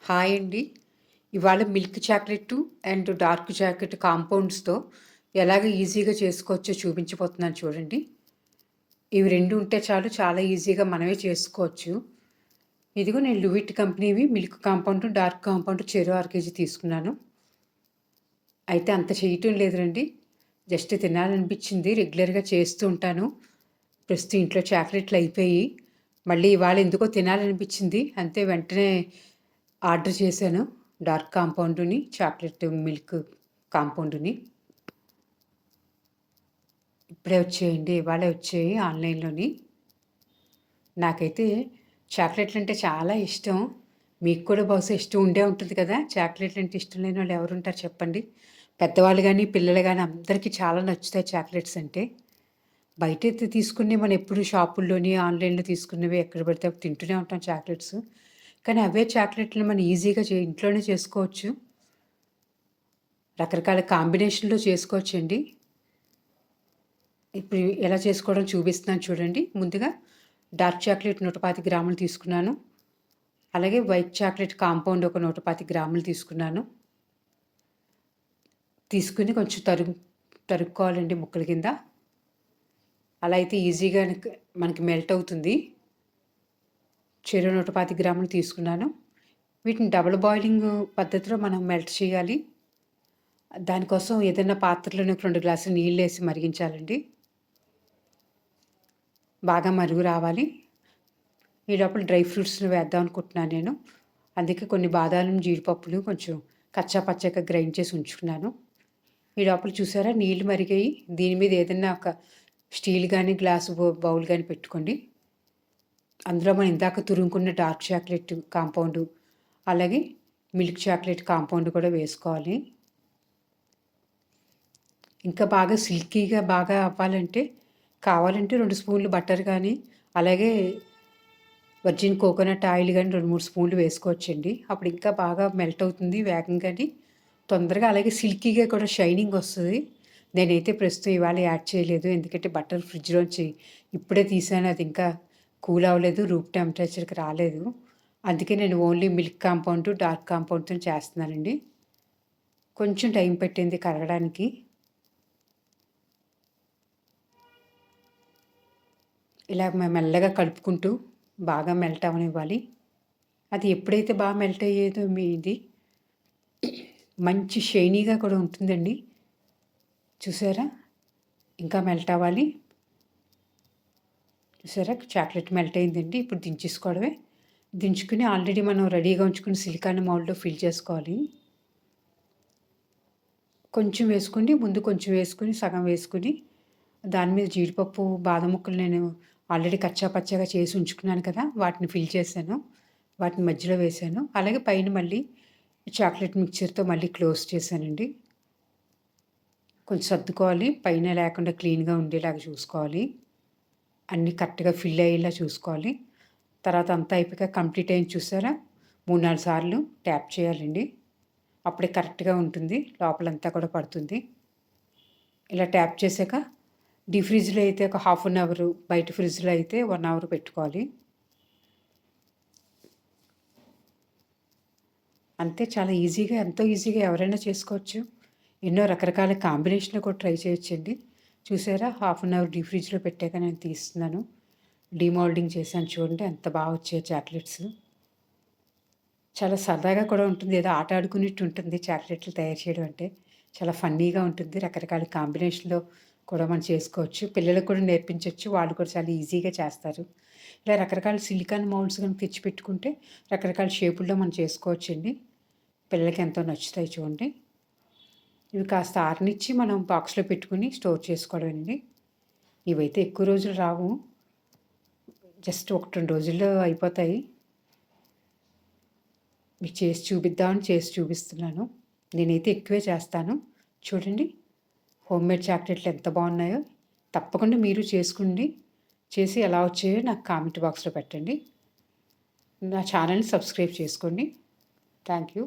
Hi అండి. ఇవాళ milk chocolate and dark chocolate కాంపౌండ్స్‌తో ఎలాగ ఈజీగా చేసుకోవచ్చో చూపించబోతున్నాను చూడండి. ఇవి 2 ఉంటే చాలు చాలా ఈజీగా మనమే చేసుకోవచ్చు. ఇదిగో నేను లూయిట్ కంపెనీవి మిల్క్ కాంపౌండ్, డార్క్ కాంపౌండ్ చెరో అర కేజీ తీసుకున్నాను. అయితే అంత చేయటం లేదులెండి. జస్ట్ తినాలనిపించింది. రెగ్యులర్‌గా చేస్తూ ఉంటాను. ప్రస్తుతం ఇంట్లో చాక్లెట్‌లు అయిపోయి, మళ్ళీ ఇవాళ ఎందుకో తినాలనిపించింది. అంతే వెంటనే ఆర్డర్ చేశాను. డార్క్ కాంపౌండుని, చాక్లెట్ మిల్క్ కాంపౌండుని. ఇప్పుడే వచ్చాయండి. ఇవాళే వచ్చాయి ఆన్‌లైన్‌లోని. నాకైతే చాక్లెట్లంటే చాలా ఇష్టం. మీకు కూడా బహుశా ఇష్టం ఉండే ఉంటుంది కదా! చాక్లెట్లంటే ఇష్టం లేనోళ్ళు ఎవరుంటారు చెప్పండి? పెద్దవాళ్ళు గాని, పిల్లలు గాని అందరికీ చాలా నచ్చుతాయి చాక్లెట్స్ అంటే. బయటైతే తీసుకున్నయి మనం ఎప్పుడు షాపుల్లోని, ఆన్‌లైన్‌లో తీసుకున్నవి ఎక్కడ పడితే అక్కడ తింటూనే ఉంటాం చాక్లెట్స్. కానీ అవే చాక్లెట్‌లు మనం ఈజీగా ఇంట్లోనే చేసుకోవచ్చు. రకరకాల కాంబినేషన్‌లో చేసుకోవచ్చండి. ఇప్పుడు ఎలా చేసుకోవడం చూపిస్తున్నాను చూడండి. ముందుగా డార్క్ చాక్లెట్ 125 గ్రాములు తీసుకున్నాను. అలాగే వైట్ చాక్లెట్ కాంపౌండ్ ఒక 125 గ్రాములు తీసుకున్నాను. తీసుకొని కొంచెం తరుక్కోవాలండి ముక్కల కింద. అలా అయితే ఈజీగా మనకి మెల్ట్ అవుతుంది. చెరో 125 గ్రాములు తీసుకున్నాను. వీటిని డబుల్ బాయిలింగ్ పద్ధతిలో మనం మెల్ట్ చేయాలి. దానికోసం ఏదైనా పాత్రలోని ఒక 2 గ్లాసులు నీళ్ళేసి మరిగించాలండి. బాగా మరుగు రావాలి. ఈ లోపల డ్రై ఫ్రూట్స్‌ని వేద్దాం అనుకుంటున్నాను నేను. అందుకే కొన్ని బాదాం, జీడిపప్పులు కొంచెం కచ్చా పచ్చాగా గ్రైండ్ చేసి ఉంచుకున్నాను. ఈ లోపల చూసారా నీళ్లు మరిగాయి. దీని మీద ఏదన్నా ఒక స్టీల్ గానీ, గ్లాసు బౌల్ గానీ పెట్టుకోండి. అందులో మనం ఇందాక తురుముకున్న డార్క్ చాక్లెట్ కాంపౌండు, అలాగే మిల్క్ చాక్లెట్ కాంపౌండ్ కూడా వేసుకోవాలి. ఇంకా బాగా సిల్కీగా బాగా అవ్వాలంటే కావాలంటే 2 స్పూన్లు బటర్ గానీ, అలాగే వర్జిన్ కోకోనట్ ఆయిల్ గానీ 2, 3 స్పూన్లు వేసుకోవచ్చండి. అప్పుడు ఇంకా బాగా మెల్ట్ అవుతుంది వేగంగాని. తొందరగా అలాగే సిల్కీగా కూడా షైనింగ్ వస్తది. నేనైతే ప్రస్తుతం ఇవాళ యాడ్ చేయలేదు. ఎందుకంటే బటర్ ఫ్రిడ్జ్‌లోంచి ఇప్పుడే తీసాను. అది ఇంకా కూల్ అవ్వలేదు. రూమ్ టెంపరేచర్‌కి రాలేదు. అందుకే నేను ఓన్లీ మిల్క్ కాంపౌండ్, డార్క్ కాంపౌండ్‌తోని చేస్తున్నానండి. కొంచెం టైం పట్టింది కరగడానికి. ఇలా మెల్లగా కలుపుకుంటూ బాగా మెల్ట్ అవ్వనివ్వాలి. అది ఎప్పుడైతే బాగా మెల్ట్ అయ్యేదో మీది మంచి షైనీగా కూడా ఉంటుందండి. చూసారా? ఇంకా మెల్ట్ అవ్వాలి. చూసారా? చాక్లెట్ మెల్ట్ అయిందండి. ఇప్పుడు దించేసుకోవడమే. దించుకుని ఆల్రెడీ మనం రెడీగా ఉంచుకున్న సిలికాన్ మౌల్డ్‌లో ఫిల్ చేసుకోవాలి. కొంచెం వేసుకోండి. ముందు కొంచెం వేసుకొని, సగం వేసుకొని, దాని మీద జీడిపప్పు, బాదం ముక్కలు నేను ఆల్రెడీ కచ్చా పచ్చాగా చేసి ఉంచుకున్నాను కదా! వాటిని ఫిల్ చేశాను. వాటిని మధ్యలో వేశాను. అలాగే పైన మళ్ళీ చాక్లెట్ మిక్చర్‌తో మళ్ళీ క్లోజ్ చేశానండి. కొంచెం సర్దుకోవాలి. పైన లేకుండా క్లీన్‌గా ఉండేలాగా చూసుకోవాలి. అన్నీ కరెక్ట్‌గా ఫిల్ అయ్యేలా చూసుకోవాలి. తర్వాత అంతా అయిపోయాక కంప్లీట్ అయింది చూసారా? 3, 4 సార్లు ట్యాప్ చేయాలండి. అప్పుడే కరెక్ట్‌గా ఉంటుంది. లోపలంతా కూడా పడుతుంది. ఇలా ట్యాప్ చేశాక డీప్ ఫ్రిడ్జ్‌లో అయితే ఒక హాఫ్ అన్ అవరు, బయట ఫ్రిడ్జ్‌లో అయితే 1 అవర్ పెట్టుకోవాలి. అంతే చాలా ఈజీగా ఎంతో ఈజీగా ఎవరైనా చేసుకోవచ్చు. ఎన్నో రకరకాల కాంబినేషన్‌లో కూడా ట్రై చేయొచ్చండి. చూసారా? హాఫ్ అన్ అవర్ డీప్ ఫ్రిడ్జ్‌లో పెట్టాక నేను తీస్తున్నాను. డీమోల్డింగ్ చేశాను చూడండి ఎంత బాగా వచ్చాయో చాక్లెట్స్. చాలా సరదాగా కూడా ఉంటుంది. ఏదో ఆట ఆడుకునేట్టు ఉంటుంది చాక్లెట్‌లు తయారు చేయడం అంటే. చాలా ఫన్నీగా ఉంటుంది. రకరకాల కాంబినేషన్‌లో కూడా మనం చేసుకోవచ్చు. పిల్లలకు కూడా నేర్పించొచ్చు. వాళ్ళు కూడా చాలా ఈజీగా చేస్తారు. ఇలా రకరకాల సిలికాన్ మౌల్డ్స్ గనుక తెచ్చిపెట్టుకుంటే రకరకాల షేపుల్లో మనం చేసుకోవచ్చండి. పిల్లలకి ఎంతో నచ్చుతాయి చూడండి. ఇవి కాస్త ఆరనిచ్చి మనం బాక్స్‌లో పెట్టుకొని స్టోర్ చేసుకోవడమేనండి. ఇవైతే ఎక్కువ రోజులు రావు. జస్ట్ 1, 2 రోజుల్లో అయిపోతాయి. మీకు చేసి చూపిద్దామని చేసి చూపిస్తున్నాను. నేనైతే ఎక్కువే చేస్తాను. చూడండి హోమ్‌మేడ్ చాక్లెట్‌లు ఎంత బాగున్నాయో. తప్పకుండా మీరు చేసుకోండి. చేసి ఎలా వచ్చాయో నాకు కామెంట్ బాక్స్‌లో పెట్టండి. నా ఛానల్‌ని సబ్స్క్రైబ్ చేసుకోండి. Thank you.